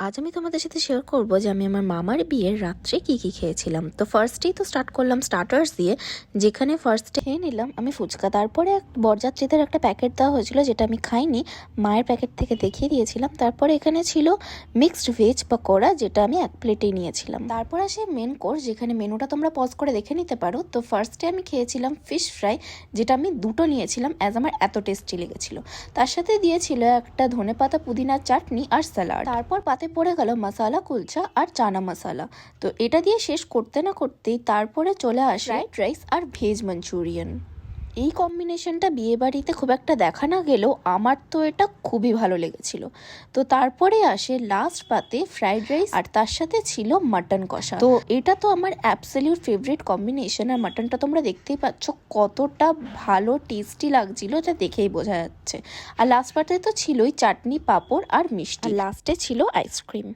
আজ আমি তোমাদের সাথে শেয়ার করব যে আমি আমার মামার বিয়ের রাত্রে কি কি খেয়েছিলাম। তো ফার্স্টেই তো স্টার্ট করলাম স্টার্টার্স দিয়ে, যেখানে ফার্স্টে খেয়ে নিলাম আমি ফুচকা। তারপরে বরযাত্রীদের একটা প্যাকেট দেওয়া হয়েছিল, যেটা আমি খাইনি, মায়ের প্যাকেট থেকে দেখিয়ে দিয়েছিলাম। তারপরে এখানে ছিল মিক্সড ভেজ পকোড়া, যেটা আমি এক প্লেটেই নিয়েছিলাম। তারপর আসে মেন কোর্স, যেখানে মেনুটা তোমরা পজ করে দেখে নিতে পারো। তো ফার্স্টে আমি খেয়েছিলাম ফিশ ফ্রাই, যেটা আমি দুটো নিয়েছিলাম অ্যাজ আমার এত টেস্টি লেগেছিল। তার সাথে দিয়েছিল একটা ধনেপাতা পুদিনার চাটনি আর স্যালাড। তারপর পাতে পড়ে গেল মশালা কুলচা আর চানা মশালা। তো এটা দিয়ে শেষ করতে না করতেই তারপরে চলে আসে ফ্রাইড রাইস আর ভেজ মাঞ্চুরিয়ান। এই কম্বিনেশনটা বিয়ে বাড়িতে খুব একটা দেখা না গেলেও আমার তো এটা খুবই ভালো লেগেছিল। তো তারপরে আসে লাস্ট পাতে ফ্রাইড রাইস, আর তার সাথে ছিল মাটন কষা। তো এটা তো আমার অ্যাবসলিউট ফেভারিট কম্বিনেশন। আর মাটনটা তোমরা দেখতেই পাচ্ছ কতটা ভালো টেস্টি লাগছিল, এটা দেখেই বোঝা যাচ্ছে। আর লাস্ট পাতে তো ছিলই চাটনি, পাঁপড় আর মিষ্টি, আর লাস্টে ছিল আইসক্রিম।